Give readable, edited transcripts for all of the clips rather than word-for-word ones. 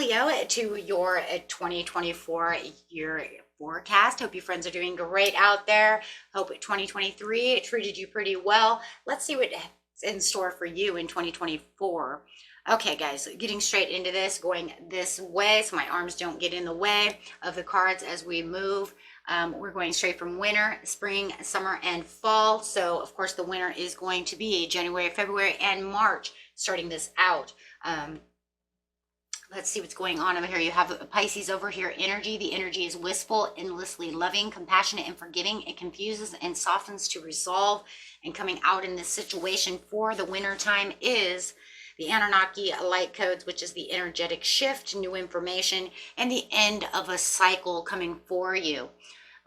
Leo, to your 2024 year forecast. Hope you friends are doing great out there. Hope 2023 treated you pretty well. Let's see what's in store for you in 2024. Okay, guys, getting straight into this, going this way so my arms don't get in the way of the cards as we move. We're going straight from winter, spring, summer, and fall. So, of course, the winter is going to be January, February, and March, starting this out. Let's see what's going on over here. You have Pisces over here energy. The energy is wistful, endlessly loving, compassionate, and forgiving. It confuses and softens to resolve. And coming out in this situation for the winter time is the Anunnaki light codes, which is the energetic shift, new information, and the end of a cycle coming for you.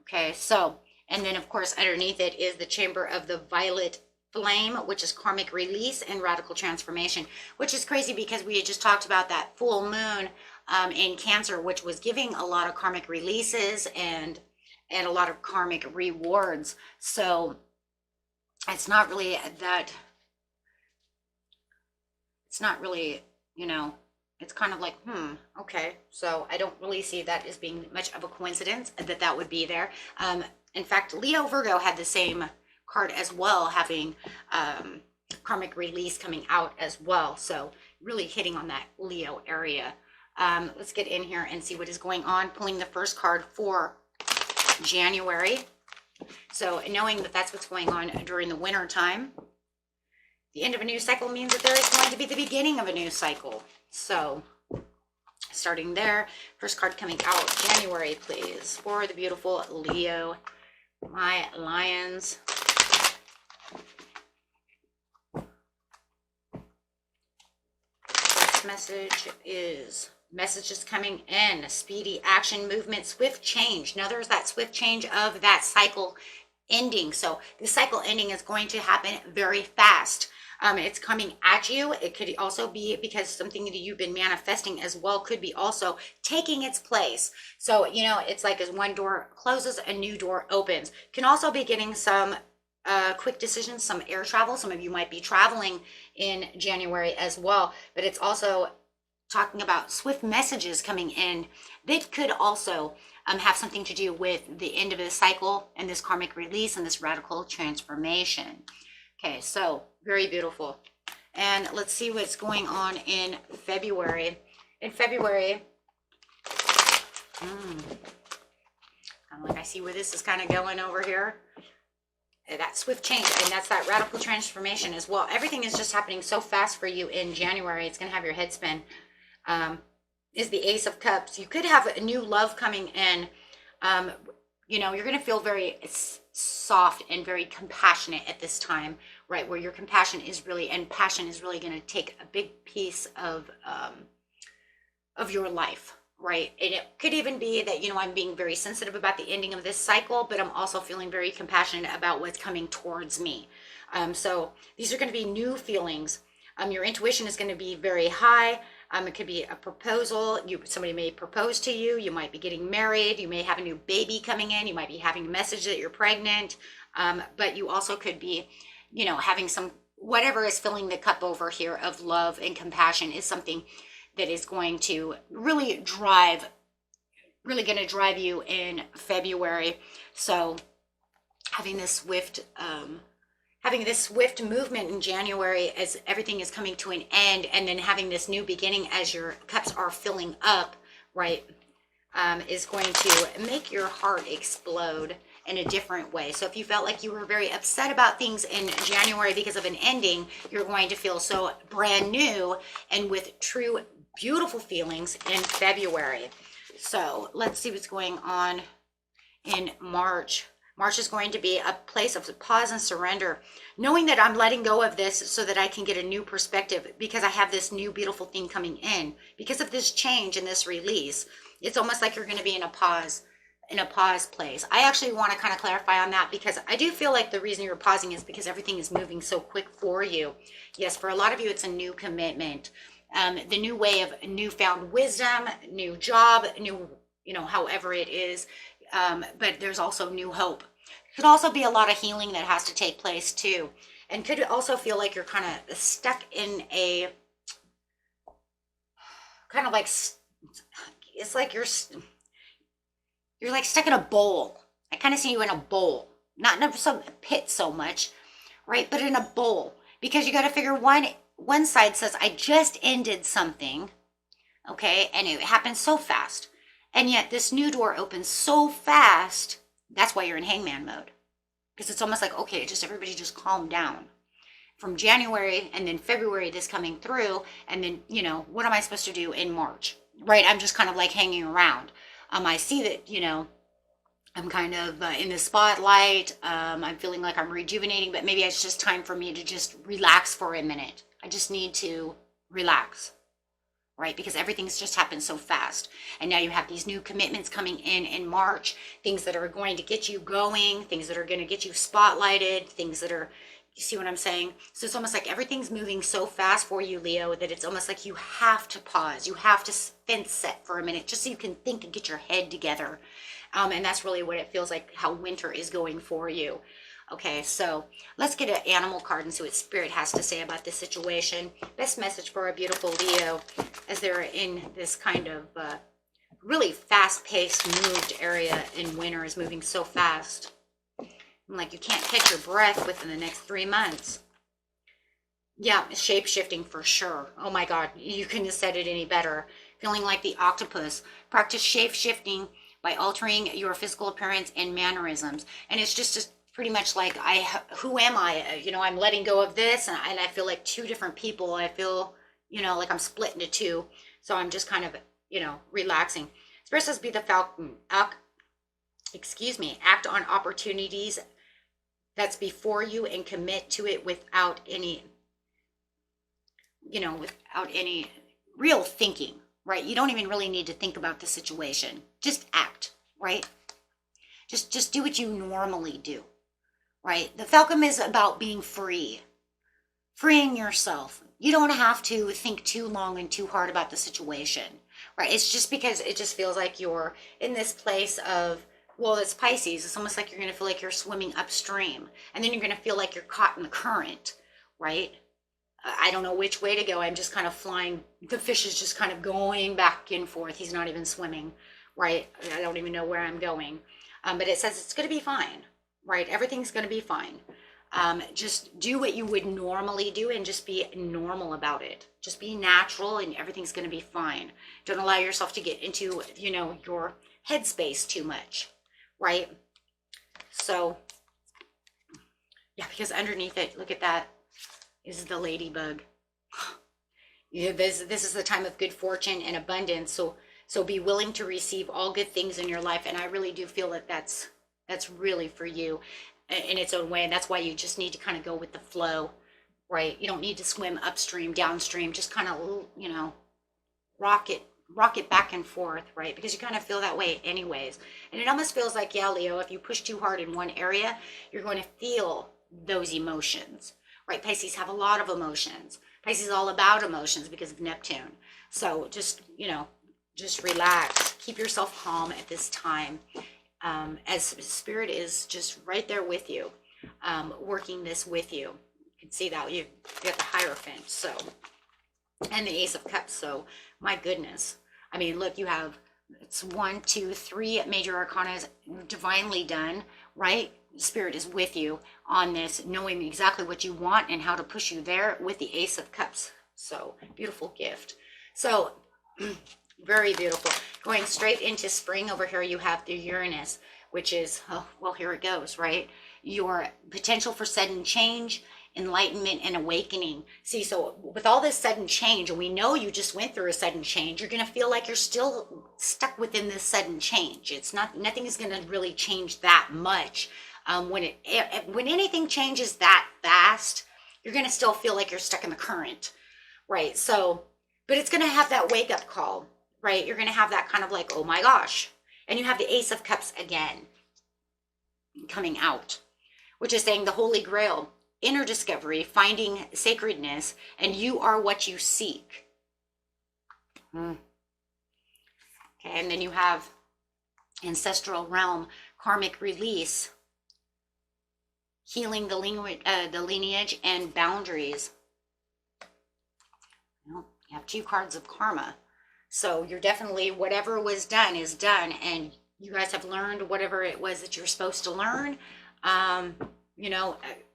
Okay, so, and then of course underneath it is the chamber of the violet flame, which is karmic release and radical transformation, which is crazy because we had just talked about that full moon in Cancer, which was giving a lot of karmic releases and a lot of karmic rewards. So it's not really that, it's not really, you know, it's kind of like, okay. So I don't really see that as being much of a coincidence that would be there. In fact, Leo Virgo had the same card as well, having karmic release coming out as well. So really hitting on that Leo area. Let's get in here and see what is going on. Pulling the first card for January. So knowing that that's what's going on during the winter time. The end of a new cycle means that there is going to be the beginning of a new cycle. So starting there, first card coming out January, please, for the beautiful Leo, my lions. First message is messages coming in, speedy action, movement, swift change. Now there's that swift change of that cycle ending. So the cycle ending is going to happen very fast. It's coming at you. It could also be because something that you've been manifesting as well could be also taking its place. So, you know, it's like as one door closes, a new door opens. Can also be getting some quick decisions, some air travel. Some of you might be traveling in January as well, but it's also talking about swift messages coming in that could also have something to do with the end of the cycle and this karmic release and this radical transformation. Okay, so very beautiful. And let's see what's going on in February. In February, kind of like I see where this is kind of going over here. That swift change, and that's that radical transformation as well. Everything is just happening so fast for you in January. It's going to have your head spin. Is the Ace of Cups. You could have a new love coming in. You know, you're going to feel very soft and very compassionate at this time, right? Where your compassion is really, and passion is really going to take a big piece of your life, right? And it could even be that, you know, I'm being very sensitive about the ending of this cycle, but I'm also feeling very compassionate about what's coming towards me. So these are going to be new feelings. Your intuition is going to be very high. It could be a proposal. Somebody may propose to you. You might be getting married. You may have a new baby coming in. You might be having a message that you're pregnant. But you also could be, you know, having some, whatever is filling the cup over here of love and compassion is something that is going to really going to drive you in February. So having this swift movement in January as everything is coming to an end, and then having this new beginning as your cups are filling up, right, is going to make your heart explode in a different way. So if you felt like you were very upset about things in January because of an ending, you're going to feel so brand new and with true beautiful feelings in February. So let's see what's going on in March. March is going to be a place of pause and surrender, knowing that I'm letting go of this so that I can get a new perspective because I have this new beautiful thing coming in. Because of this change and this release, it's almost like you're going to be in a pause place. I actually want to kind of clarify on that because I do feel like the reason you're pausing is because everything is moving so quick for you. Yes, for a lot of you, it's a new commitment, the new way of newfound wisdom, new job, new, you know, however it is. But there's also new hope. Could also be a lot of healing that has to take place too. And could also feel like you're kind of stuck in a, kind of like It's like you're like stuck in a bowl. I kind of see you in a bowl, not in some pit so much, right? But in a bowl, because you got to figure one side says I just ended something, okay, and it happened so fast, and yet this new door opens so fast. That's why you're in hangman mode, because it's almost like, okay, just everybody just calm down. From January and then February, this coming through, and then what am I supposed to do in March, right? I'm just kind of like hanging around. I see that I'm kind of in the spotlight. I'm feeling like I'm rejuvenating, but maybe it's just time for me to just relax for a minute. I just need to relax, right? Because everything's just happened so fast. And now you have these new commitments coming in March, things that are going to get you going, things that are going to get you spotlighted, things that are, you see what I'm saying? So it's almost like everything's moving so fast for you, Leo, that it's almost like you have to pause. You have to fence set for a minute just so you can think and get your head together. And that's really what it feels like, how winter is going for you. Okay, so let's get an animal card and see what Spirit has to say about this situation. Best message for a beautiful Leo as they're in this kind of really fast-paced, moved area in winter, is moving so fast. Like you can't catch your breath within the next 3 months. Yeah, shape-shifting for sure. Oh my God, you couldn't have said it any better. Feeling like the octopus. Practice shape-shifting by altering your physical appearance and mannerisms. And it's just pretty much like, who am I? I'm letting go of this, and I feel like two different people. I feel, like I'm split into two. So I'm just kind of, relaxing. Spirit says be the falcon. Act on opportunities that's before you and commit to it without any real thinking, right? You don't even really need to think about the situation. Just act, right? Just do what you normally do, right? The Falcon is about being free, freeing yourself. You don't have to think too long and too hard about the situation, right? It's just because it just feels like you're in this place of, well, it's Pisces. It's almost like you're going to feel like you're swimming upstream, and then you're going to feel like you're caught in the current, right? I don't know which way to go. I'm just kind of flying. The fish is just kind of going back and forth. He's not even swimming, right? I don't even know where I'm going. But it says it's going to be fine, right? Everything's going to be fine. Just do what you would normally do and just be normal about it. Just be natural and everything's going to be fine. Don't allow yourself to get into, your headspace too much, right? So, yeah, because underneath it, look at that, is the ladybug. This is the time of good fortune and abundance. So be willing to receive all good things in your life. And I really do feel that that's really for you in its own way. And that's why you just need to kind of go with the flow, right? You don't need to swim upstream, downstream, just kind of, rock it back and forth, right? Because you kind of feel that way anyways. And it almost feels like, yeah, Leo, if you push too hard in one area, you're going to feel those emotions, right? Pisces have a lot of emotions. Pisces is all about emotions because of Neptune. So just, just relax. Keep yourself calm at this time, as Spirit is just right there with you, working this with you. You can see that you got the Hierophant, so, and the Ace of Cups. So my goodness. I mean, look, you have, it's 1, 2, 3 major arcana divinely done, right? Spirit is with you on this, knowing exactly what you want and how to push you there with the Ace of Cups. So beautiful gift. So very beautiful. Going straight into spring over here, you have the Uranus, which is, oh, well, here it goes, right? Your potential for sudden change, enlightenment, and awakening. See, so with all this sudden change, and we know you just went through a sudden change, you're going to feel like you're still stuck within this sudden change. It's not, nothing is going to really change that much. When anything changes that fast, you're going to still feel like you're stuck in the current, right? So, but it's going to have that wake up call, right? You're going to have that kind of like, oh my gosh. And you have the Ace of Cups again coming out, which is saying the Holy Grail, inner discovery, finding sacredness, and you are what you seek. Okay, and then you have ancestral realm, karmic release, healing the lineage and boundaries. You have 2 cards of karma. So you're definitely, whatever was done is done, and you guys have learned whatever it was that you're supposed to learn. Um,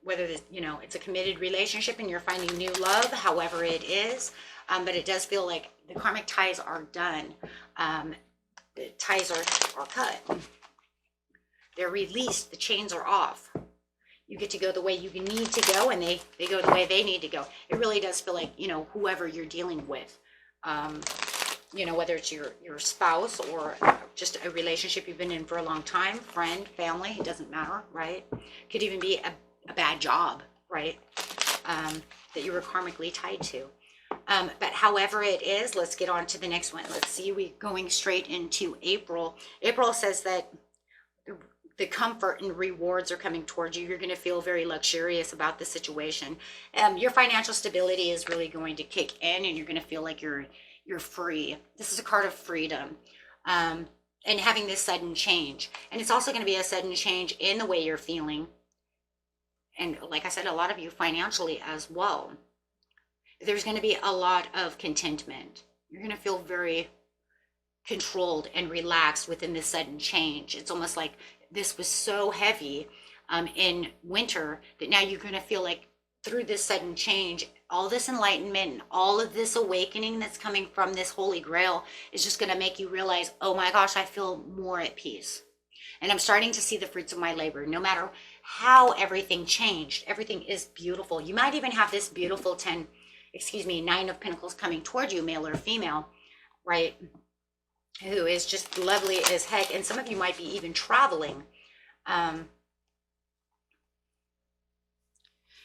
whether it's a committed relationship and you're finding new love, however it is. But it does feel like the karmic ties are done. The ties are cut. They're released. The chains are off. You get to go the way you need to go, and they go the way they need to go. It really does feel like, whoever you're dealing with, whether it's your spouse or just a relationship you've been in for a long time, friend, family, it doesn't matter, right? Could even be a bad job, right? That you were karmically tied to. But however it is, let's get on to the next one. Let's see, we going straight into April. April says that the comfort and rewards are coming towards you. You're going to feel very luxurious about the situation. Your financial stability is really going to kick in, and you're going to feel like you're free. This is a card of freedom, and having this sudden change. And it's also going to be a sudden change in the way you're feeling. And like I said, a lot of you financially as well. There's going to be a lot of contentment. You're going to feel very controlled and relaxed within this sudden change. It's almost like this was so heavy in winter that now you're going to feel like through this sudden change, all this enlightenment and all of this awakening that's coming from this holy grail is just going to make you realize, oh my gosh, I feel more at peace. And I'm starting to see the fruits of my labor. No matter how everything changed, everything is beautiful. You might even have this beautiful 9 of Pentacles coming toward you, male or female, right? Who is just lovely as heck. And some of you might be even traveling.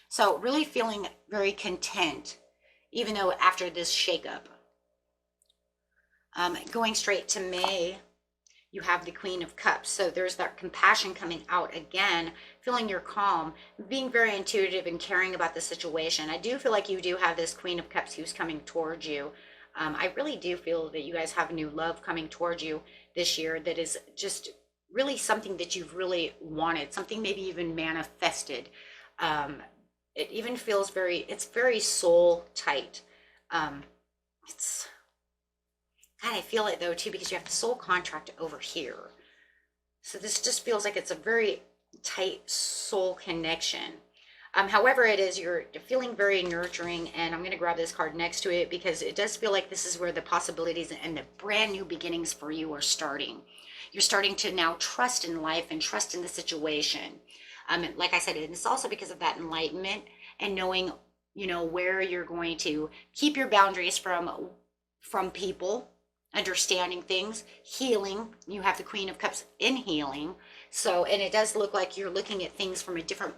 So really feeling very content, even though after this shakeup. Going straight to May, you have the Queen of Cups. So there's that compassion coming out again, feeling your calm, being very intuitive and caring about the situation. I do feel like you do have this Queen of Cups who's coming towards you. I really do feel that you guys have new love coming towards you this year that is just really something that you've really wanted, something maybe even manifested. It even feels it's very soul tight. It's God, I feel it though too, because you have the soul contract over here. So this just feels like it's a very tight soul connection. However it is, you're feeling very nurturing, and I'm going to grab this card next to it because it does feel like this is where the possibilities and the brand new beginnings for you are starting. You're starting to now trust in life and trust in the situation. Like I said, it's also because of that enlightenment and knowing, where you're going to keep your boundaries from people, understanding things, healing. You have the Queen of Cups in healing. So, and it does look like you're looking at things from a different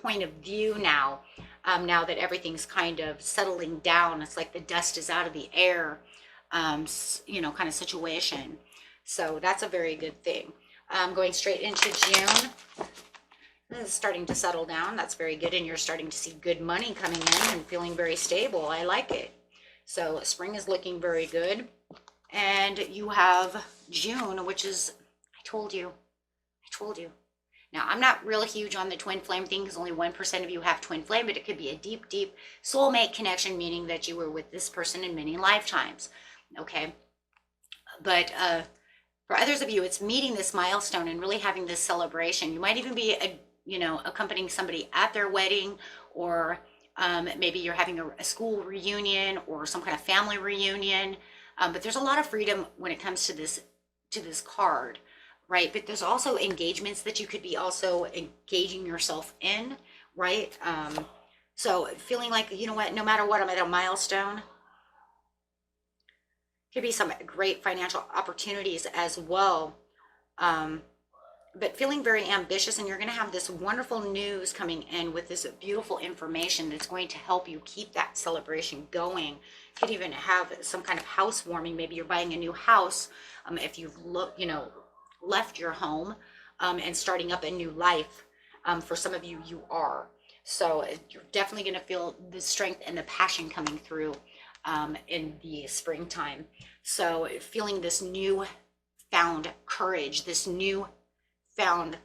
point of view now. Now that everything's kind of settling down, it's like the dust is out of the air, kind of situation. So that's a very good thing. Going straight into June. This is starting to settle down. That's very good. And you're starting to see good money coming in and feeling very stable. I like it. So spring is looking very good. And you have June, which is, I told you. Now, I'm not real huge on the twin flame thing because only 1% of you have twin flame, but it could be a deep, deep soulmate connection, meaning that you were with this person in many lifetimes. Okay. But for others of you, it's meeting this milestone and really having this celebration. You might even be, accompanying somebody at their wedding, or maybe you're having a school reunion or some kind of family reunion. But there's a lot of freedom when it comes to this card, right? But there's also engagements that you could be also engaging yourself in, right? So feeling like, no matter what, I'm at a milestone. Could be some great financial opportunities as well. But feeling very ambitious, and you're going to have this wonderful news coming in with this beautiful information that's going to help you keep that celebration going. Could even have some kind of housewarming. Maybe you're buying a new house if you've left your home and starting up a new life. For some of you, you are. So you're definitely going to feel the strength and the passion coming through in the springtime. So feeling this new found courage, this new found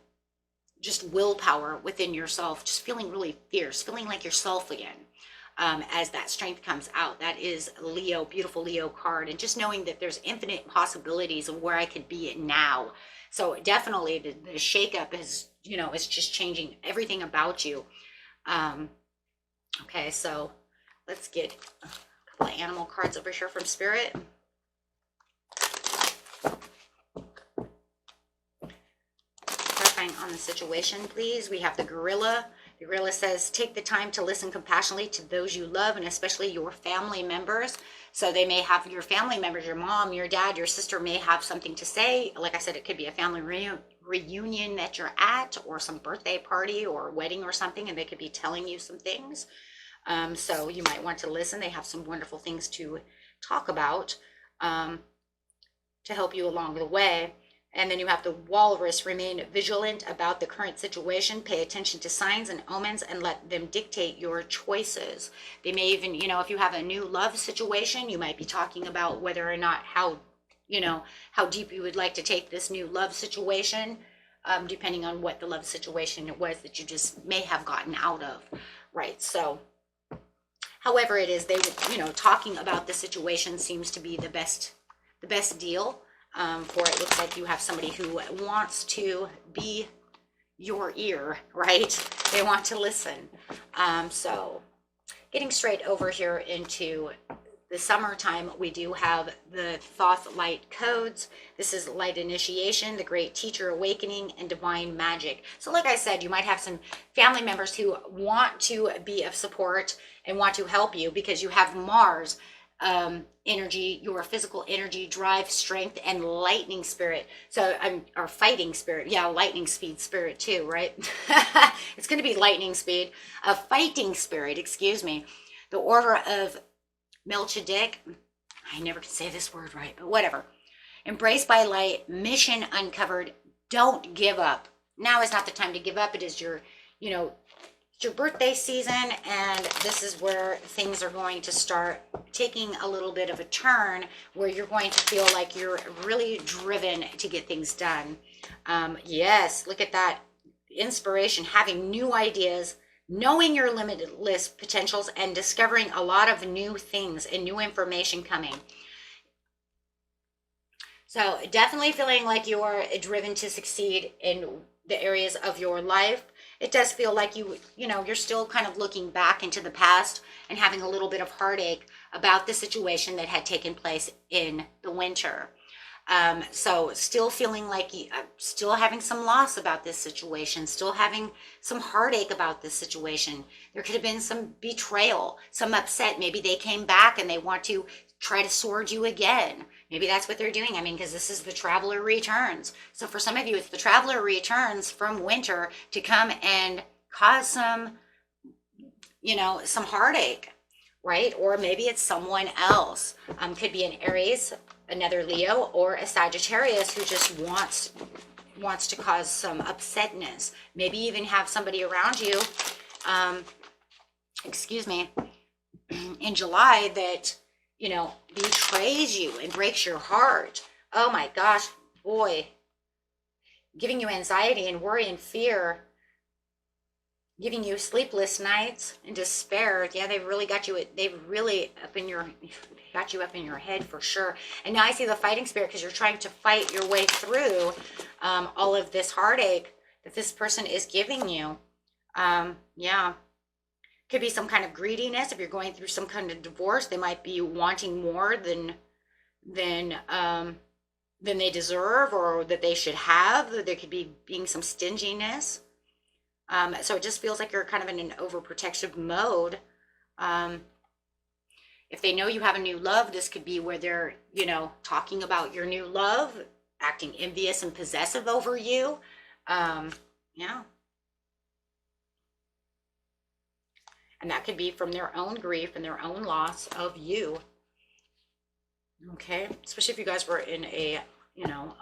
just willpower within yourself, just feeling really fierce, feeling like yourself again. as that strength comes out. That is Leo, beautiful Leo card. And just knowing that there's infinite possibilities of where I could be now. So definitely the shakeup is, you know, it's just changing everything about you. Okay, so let's get a couple of animal cards over here from Spirit. Clarifying on the situation, please. We have the gorilla. The gorilla says, take the time to listen compassionately to those you love, and especially your family members. So they may have your family members, your mom, your dad, your sister may have something to say. Like I said, it could be a family reunion that you're at, or some birthday party or wedding or something, and they could be telling you some things. So you might want to listen. They have some wonderful things to talk about to help you along the way. And then you have the walrus. Remain vigilant about the current situation. Pay attention to signs and omens and let them dictate your choices. They may even, you know, if you have a new love situation, you might be talking about whether or not how deep you would like to take this new love situation, depending on what the love situation it was that you just may have gotten out of, right? So however it is, they, you know, talking about the situation seems to be the best deal. For it looks like you have somebody who wants to be your ear, right? They want to listen. So getting straight over here into the summertime, we do have the Thoth light codes. This is light initiation, the great teacher awakening, and divine magic. So like I said, you might have some family members who want to be of support and want to help you because you have Mars energy, your physical energy, drive, strength, and lightning spirit. So or fighting spirit. Yeah, lightning speed spirit too, right? It's going to be lightning speed. A fighting spirit, excuse me. The order of Melchizedek. I never can say this word right, but whatever. Embraced by light, mission uncovered. Don't give up. Now is not the time to give up. It is your, you know, your birthday season, and this is where things are going to start taking a little bit of a turn, where you're going to feel like you're really driven to get things done. Yes, look at that inspiration, having new ideas, knowing your limitless potentials, and discovering a lot of new things and new information coming. So definitely feeling like you're driven to succeed in the areas of your life. It does feel like you're still kind of looking back into the past and having a little bit of heartache about the situation that had taken place in the winter. So still feeling like still having some loss about this situation, still having some heartache about this situation. There could have been some betrayal, some upset. Maybe they came back and they want to try to sword you again. Maybe that's what they're doing. I mean, because this is the traveler returns. So for some of you, it's the traveler returns from winter to come and cause some, some heartache, right? Or maybe it's someone else. Could be an Aries, another Leo, or a Sagittarius who just wants to cause some upsetness. Maybe even have somebody around you, in July that, betrays you and breaks your heart. Oh my gosh, boy. Giving you anxiety and worry and fear, giving you sleepless nights and despair. Yeah, they've really got you up in your head for sure. And now I see the fighting spirit because you're trying to fight your way through all of this heartache that this person is giving you. Yeah. Could be some kind of greediness. If you're going through some kind of divorce, they might be wanting more than they deserve or that they should have. There could be being some stinginess. So it just feels like you're kind of in an overprotective mode. If they know you have a new love, this could be where they're, talking about your new love, acting envious and possessive over you. Yeah. And that could be from their own grief and their own loss of you. Okay. Especially if you guys were in a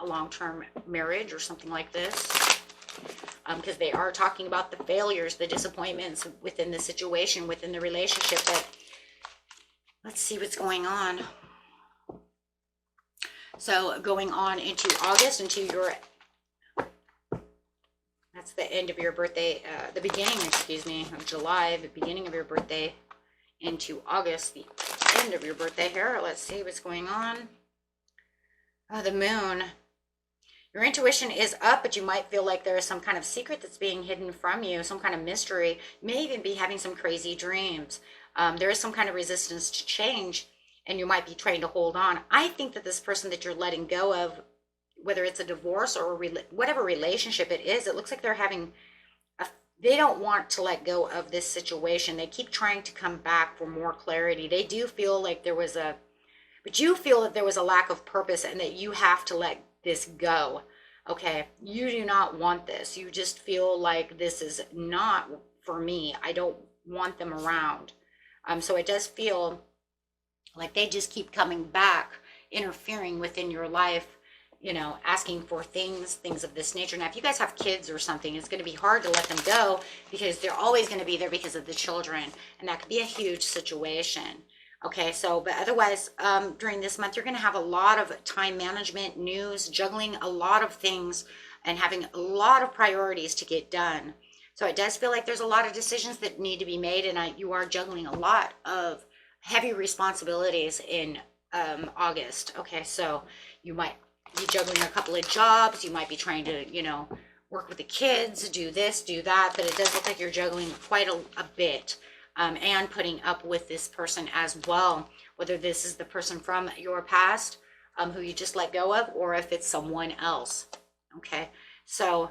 long-term marriage or something like this. Because they are talking about the failures, the disappointments within the situation, within the relationship. But let's see what's going on. So going on into August, that's the end of your birthday, the beginning, of July, the beginning of your birthday into August, the end of your birthday here. Let's see what's going on. Oh, the moon. Your intuition is up, but you might feel like there is some kind of secret that's being hidden from you, some kind of mystery. You may even be having some crazy dreams. There is some kind of resistance to change, and you might be trying to hold on. I think that this person that you're letting go of, whether it's a divorce or whatever relationship it is, it looks like they're having they don't want to let go of this situation. They keep trying to come back for more clarity. They do feel like but you feel that there was a lack of purpose and that you have to let this go. Okay, you do not want this. You just feel like this is not for me. I don't want them around. So it does feel like they just keep coming back, interfering within your life, asking for things of this nature. Now, if you guys have kids or something, it's going to be hard to let them go because they're always going to be there because of the children. And that could be a huge situation. Okay, so, but otherwise, during this month, you're going to have a lot of time management, news, juggling a lot of things, and having a lot of priorities to get done. So it does feel like there's a lot of decisions that need to be made, and you are juggling a lot of heavy responsibilities in August. Okay, so you might be juggling a couple of jobs. You might be trying to, work with the kids, do this, do that, but it does look like you're juggling quite a bit. And putting up with this person as well, whether this is the person from your past who you just let go of, or if it's someone else. Okay, so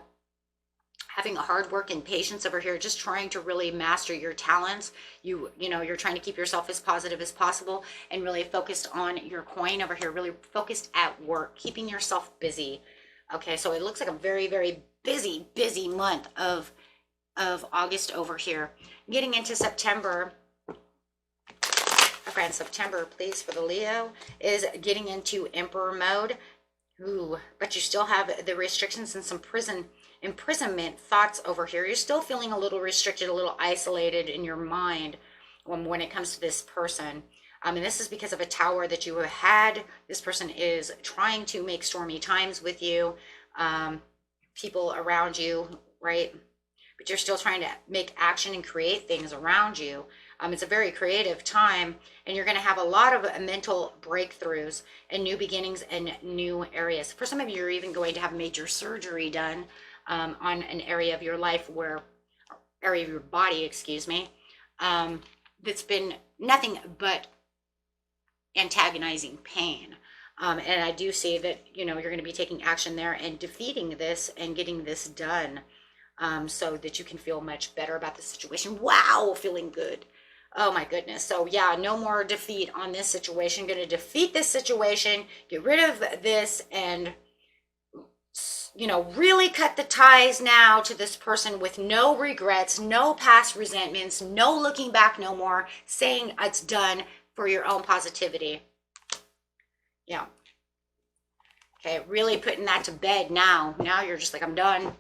having a hard work and patience over here, just trying to really master your talents. You're trying to keep yourself as positive as possible and really focused on your coin over here, really focused at work, keeping yourself busy. Okay, so it looks like a very, very busy month of August over here. Getting into September, okay, and September, please, for the Leo, is getting into Emperor mode. Ooh, but you still have the restrictions and some imprisonment thoughts over here. You're still feeling a little restricted, a little isolated in your mind when it comes to this person. And this is because of a tower that you have had. This person is trying to make stormy times with you, people around you, right? But you're still trying to make action and create things around you. It's a very creative time, and you're going to have a lot of mental breakthroughs and new beginnings and new areas. For some of you, you're even going to have major surgery done on an area of your life area of your body, excuse me, that's been nothing but antagonizing pain. And I do see that, you're going to be taking action there and defeating this and getting this done. So that you can feel much better about the situation. Wow, feeling good. Oh my goodness. So yeah, no more defeat on this situation. Going to defeat this situation, get rid of this, and really cut the ties now to this person with no regrets, no past resentments, no looking back no more, saying it's done for your own positivity. Yeah. Okay, really putting that to bed now. Now you're just like, I'm done.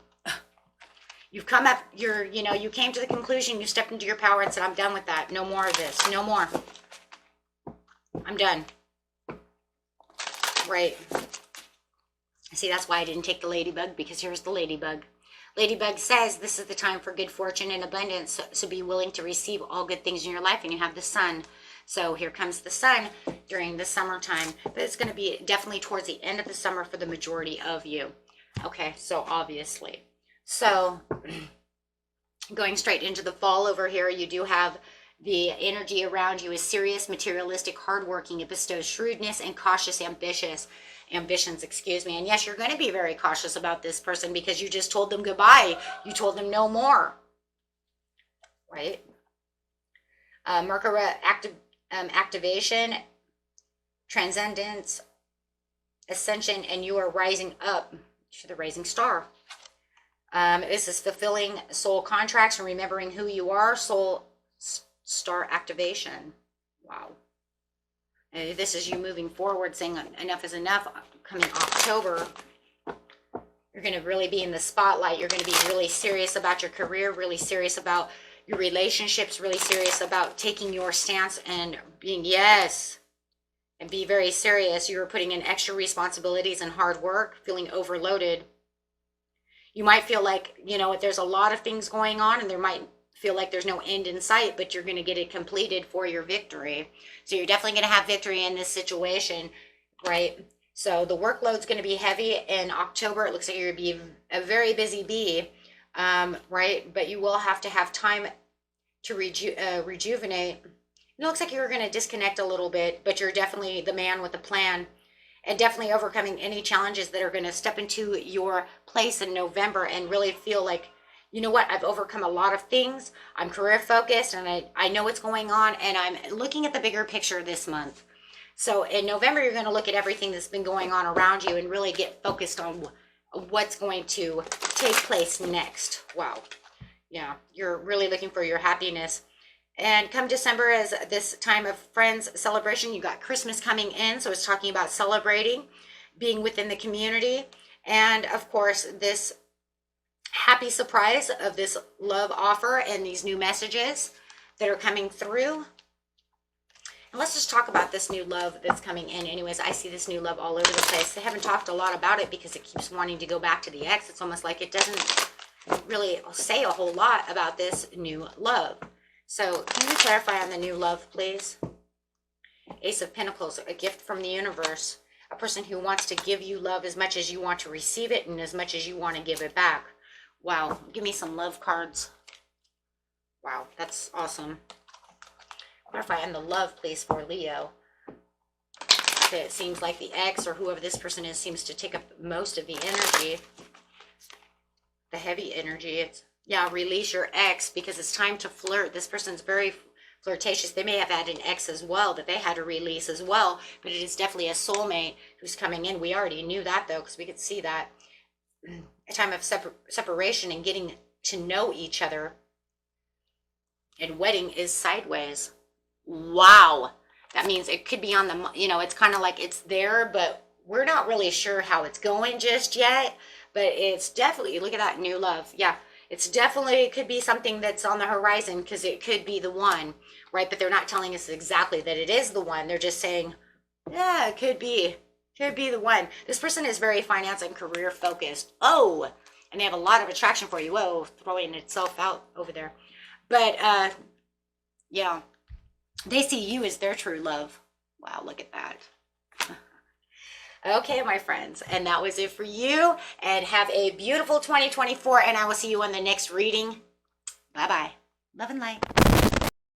You've come up, you came to the conclusion, you stepped into your power and said, I'm done with that. No more of this. No more. I'm done. Right. See, that's why I didn't take the ladybug, because here's the ladybug. Ladybug says this is the time for good fortune and abundance, so be willing to receive all good things in your life, and you have the sun. So here comes the sun during the summertime, but it's going to be definitely towards the end of the summer for the majority of you. Okay, so obviously. So going straight into the fall over here, you do have the energy around you is serious, materialistic, hardworking. It bestows shrewdness and cautious ambitions, excuse me. And yes, you're going to be very cautious about this person because you just told them goodbye. You told them no more, right? Mercury activation, transcendence, ascension, and you are rising up to the rising star. This is fulfilling soul contracts and remembering who you are, soul star activation. Wow. And this is you moving forward, saying enough is enough. Coming October, you're going to really be in the spotlight. You're going to be really serious about your career, really serious about your relationships, really serious about taking your stance and being, yes, and be very serious. You're putting in extra responsibilities and hard work, feeling overloaded. You might feel like, there's a lot of things going on, and there might feel like there's no end in sight, but you're going to get it completed for your victory. So you're definitely going to have victory in this situation, right? So the workload's going to be heavy in October. It looks like you're going to be a very busy bee, right? But you will have to have time to rejuvenate. It looks like you're going to disconnect a little bit, but you're definitely the man with a plan, and definitely overcoming any challenges that are going to step into your place in November and really feel like, you know what, I've overcome a lot of things. I'm career focused, and I know what's going on, and I'm looking at the bigger picture this month. So in November, you're going to look at everything that's been going on around you and really get focused on what's going to take place next. Wow. Yeah, you're really looking for your happiness. And come December, as this time of friends celebration, you got Christmas coming in. So it's talking about celebrating, being within the community. And of course, this happy surprise of this love offer and these new messages that are coming through. And let's just talk about this new love that's coming in. Anyways, I see this new love all over the place. They haven't talked a lot about it because it keeps wanting to go back to the ex. It's almost like it doesn't really say a whole lot about this new love. So can you clarify on the new love, please? Ace of Pentacles, a gift from the universe. A person who wants to give you love as much as you want to receive it and as much as you want to give it back. Wow, give me some love cards. Wow, that's awesome. Clarify on the love, please, for Leo. It seems like the ex or whoever this person is seems to take up most of the energy. The heavy energy. It's, yeah, release your ex because it's time to flirt. This person's very flirtatious. They may have had an ex as well that they had to release as well, but it is definitely a soulmate who's coming in. We already knew that, though, because we could see that. A time of separation and getting to know each other. And wedding is sideways. Wow. That means it could be on the, you know, it's kind of like it's there, but we're not really sure how it's going just yet. But it's definitely, look at that new love. Yeah. It's definitely, it could be something that's on the horizon because it could be the one, right? But they're not telling us exactly that it is the one. They're just saying, yeah, it could be the one. This person is very finance and career focused. Oh, and they have a lot of attraction for you. Whoa, throwing itself out over there. But, yeah, they see you as their true love. Wow, look at that. Okay, my friends, and that was it for you. And have a beautiful 2024, and I will see you on the next reading. Bye-bye. Love and light.